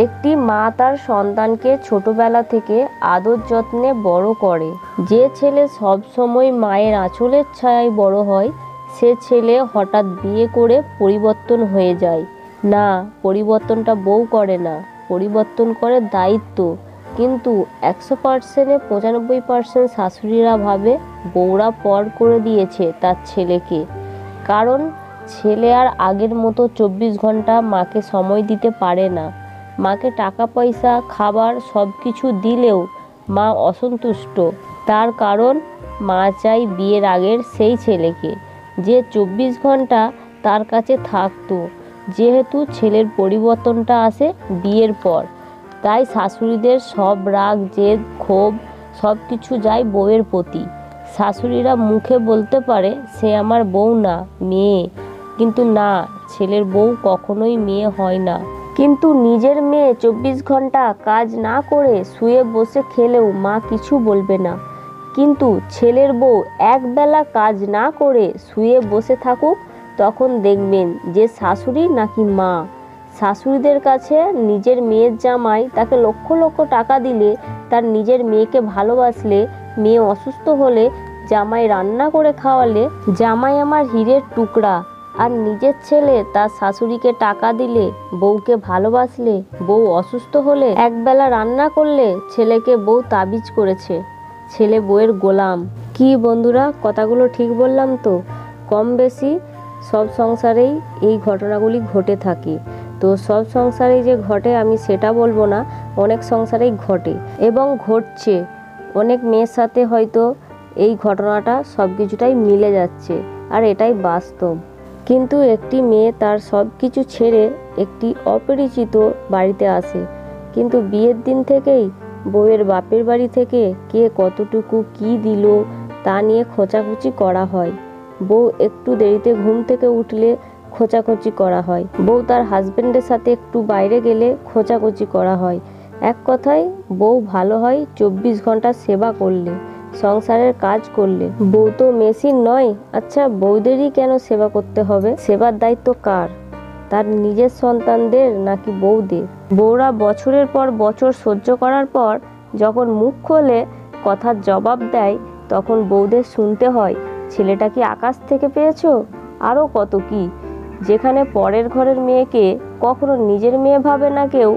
একটি মা তার সন্তানকে ছোটবেলা থেকে আদর যত্নে বড় করে। যে ছেলে সবসময় মায়ের আঁচলের ছায়ায় বড় হয়, সে ছেলে হঠাৎ বিয়ে করে পরিবর্তন হয়ে যায়। না, পরিবর্তনটা বউ করে না, পরিবর্তন করে দায়িত্ব। কিন্তু 100%-এ 95% শাশুড়িরা ভাবে বউরা পর করে দিয়েছে তার ছেলেকে। কারণ ছেলে আর আগের মতো 24 ঘন্টা মাকে সময় দিতে পারে না। মাকে টাকা পয়সা খাবার সব কিছু দিলেও মা অসন্তুষ্ট। তার কারণ মা চাই বিয়ের আগের সেই ছেলেকে, যে 24 ঘন্টা তার কাছে থাকতো। যেহেতু ছেলের পরিবর্তনটা আসে বিয়ের পর, তাই শাশুড়িদের সব রাগ জেদ ক্ষোভ সব কিছু যায় বউয়ের প্রতি। শাশুড়িরা মুখে বলতে পারে সে আমার বউ না, মেয়ে, কিন্তু না, ছেলের বউ কখনোই মেয়ে হয় না। কিন্তু নিজের মেয়ে 24 ঘন্টা কাজ না করে শুয়ে বসে খেলেও মা কিছু বলবে না। কিন্তু ছেলের বউ একবেলা কাজ না করে শুয়ে বসে থাকুক, তখন দেখবেন যে শাশুড়ি নাকি মা। শাশুড়িদের কাছে নিজের মেয়ের জামাই তাকে লক্ষ লক্ষ টাকা দিলে, তার নিজের মেয়েকে ভালোবাসলে, মেয়ে অসুস্থ হলে জামাই রান্না করে খাওয়ালে জামাই আমার হীরের টুকরা। আর নিজের ছেলে তার শাশুড়িকে টাকা দিলে, বউকে ভালোবাসলে, বউ অসুস্থ হলে একবেলা রান্না করলে ছেলেকে বউ তাবিজ করেছে, ছেলে বউয়ের গোলাম। কি বন্ধুরা, কথাগুলো ঠিক বললাম তো? কম বেশি সব সংসারেই এই ঘটনাগুলি ঘটে থাকে। তো সব সংসারেই যে ঘটে আমি সেটা বলবো না, অনেক সংসারেই ঘটে এবং ঘটছে। অনেক মেয়ের সাথে হয়তো এই ঘটনাটা সব কিছুটাই মিলে যাচ্ছে, আর এটাই বাস্তব। কিন্তু একটি মেয়ে তার সব কিছু ছেড়ে একটি অপরিচিত বাড়িতে আসে, কিন্তু বিয়ের দিন থেকেই বউয়ের বাপের বাড়ি থেকে কে কতটুকু কি দিল তা নিয়ে খোঁচাখুচি করা হয়। বউ একটু দেরিতে ঘুম থেকে উঠলে খোঁচাখুচি করা হয়, বউ তার হাজবেন্ডের সাথে একটু বাইরে গেলে খোঁচাখুচি করা হয়। এক কথায় বউ ভালো হয় 24 ঘন্টা সেবা করলে, সংসারের কাজ করলে। বউ তো মেশিন নয়। আচ্ছা, বউদেরই কেন সেবা করতে হবে? সেবার দায়িত্ব কার? তার নিজের সন্তানদের নাকি বউদের? বউরা বছরের পর বছর সহ্য করার পর যখন মুখ খোলে, কথার জবাব দেয়, তখন বউদের শুনতে হয় ছেলেটা কি আকাশ থেকে পেয়েছো, আরও কত কি। যেখানে পরের ঘরের মেয়েকে কখনো নিজের মেয়ে ভাবে না কেউ,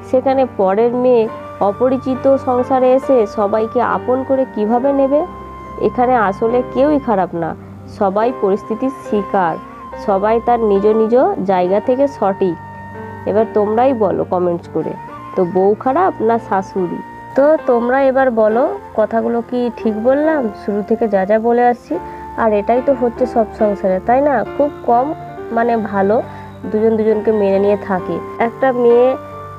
সেখানে পরের মেয়ে অপরিচিত সংসারে এসে সবাইকে আপন করে কিভাবে নেবে? এখানে আসলে কেউই খারাপ না, সবাই পরিস্থিতির শিকার, সবাই তার নিজ নিজ জায়গা থেকে সঠিক। এবার তোমরাই বলো কমেন্টস করে, তো বউ খারাপ না শাশুড়ি? তো তোমরা এবার বলো, কথাগুলো কি ঠিক বললাম? শুরু থেকে যা যা বলে আসছি, আর এটাই তো হচ্ছে সব সংসারে, তাই না? খুব কম ভালো দুজন দুজনকে মেনে নিয়ে থাকে। একটা মেয়ে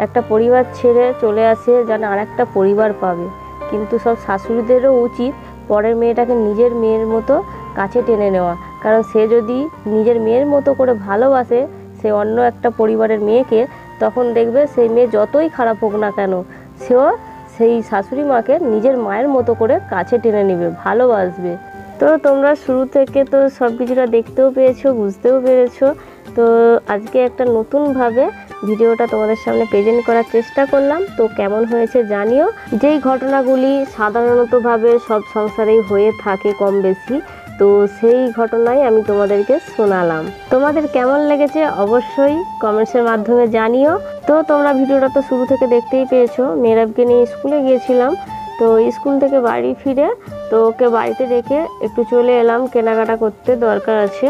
একটা পরিবার ছেড়ে চলে আসে যেন আর একটা পরিবার পাবে, কিন্তু সব শাশুড়িদেরও উচিত পরের মেয়েটাকে নিজের মেয়ের মতো কাছে টেনে নেওয়া। কারণ সে যদি নিজের মেয়ের মতো করে ভালোবাসে সে অন্য একটা পরিবারের মেয়েকে, তখন দেখবে সেই মেয়ে যতই খারাপ হোক না কেন, সেও সেই শাশুড়ি মাকে নিজের মায়ের মতো করে কাছে টেনে নেবে, ভালোবাসবে। তো তোমরা শুরু থেকে তো সব কিছুটা দেখতেও পেয়েছো, বুঝতেও পেরেছো। তো আজকে একটা নতুনভাবে ভিডিওটা তোমাদের সামনে প্রেজেন্ট করার চেষ্টা করলাম। তো কেমন হয়েছে জানিও। যেই ঘটনাগুলি সাধারণতভাবে সব সংসারেই হয়ে থাকে কম বেশি, তো সেই ঘটনাই আমি তোমাদেরকে শোনালাম। তোমাদের কেমন লেগেছে অবশ্যই কমেন্টসের মাধ্যমে জানিও। তো তোমরা ভিডিওটা তো শুরু থেকে দেখতেই পেয়েছো। মেয়েরাবকে নিয়ে স্কুলে গিয়েছিলাম, তো স্কুল থেকে বাড়ি ফিরে তো ওকে বাড়িতে রেখে একটু চলে এলাম কেনাকাটা করতে, দরকার আছে।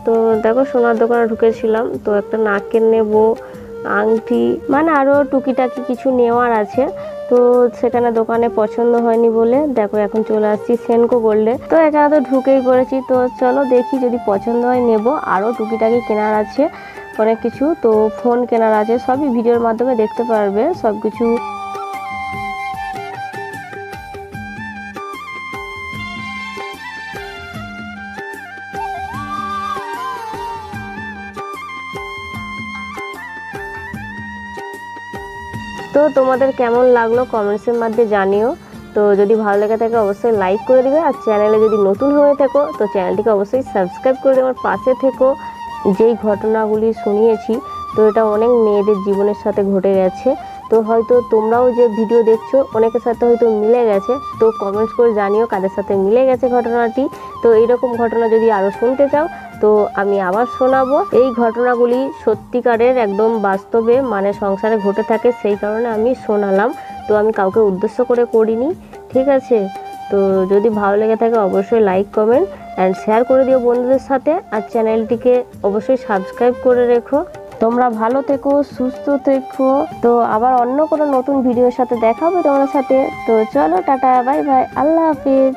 তো দেখো সোনার দোকানে ঢুকেছিলাম, তো একটা নাকের নেব, আংটি, আরও টুকিটাকি কিছু নেওয়ার আছে। তো সেখানে দোকানে পছন্দ হয়নি বলে দেখো এখন চলে আসছি সেনকো গোল্ডে। তো এখানে তো ঢুকেই পড়েছি, তো চলো দেখি যদি পছন্দ হয় নেব। আরও টুকিটাকি কেনার আছে অনেক কিছু, তো ফোন কেনার আছে, সবই ভিডিওর মাধ্যমে দেখতে পারবে সব কিছু। তো তোমাদের কেমন লাগলো কমেন্টসের মধ্যে জানিও। তো যদি ভালো লেগে থাকে অবশ্যই লাইক করে দিবে, আর চ্যানেলে যদি নতুন হয়ে থাকো তো চ্যানেলটিকে অবশ্যই সাবস্ক্রাইব করে দেওয়ার পাশে থেকো। যেই ঘটনাগুলি শুনিয়েছি তো এটা অনেক মেয়েদের জীবনের সাথে ঘটে গেছে, তো হয়তো তোমরাও যে ভিডিও দেখছো অনেকের সাথে হয়তো মিলে গেছে, তো কমেন্টস করে জানিও কাদের সাথে মিলে গেছে ঘটনাটি। তো এইরকম ঘটনা যদি আরও শুনতে চাও তো আমি আবার শোনাবো। এই ঘটনাগুলি সত্যিকারের একদম বাস্তবে মানে সংসারে ঘটে থাকে, সেই কারণে আমি শোনালাম। তো আমি কাউকে উদ্দেশ্য করে করিনি, ঠিক আছে? তো যদি ভালো লেগে থাকে অবশ্যই লাইক কমেন্ট অ্যান্ড শেয়ার করে দিও বন্ধুদের সাথে, আর চ্যানেলটিকে অবশ্যই সাবস্ক্রাইব করে রেখো। তোমরা ভালো থেকো, সুস্থ থেকো। তো আবার অন্য কোনো নতুন ভিডিওর সাথে দেখা হবে তোমাদের সাথে। তো চলো টাটা, বাই বাই, আল্লাহ হাফিজ।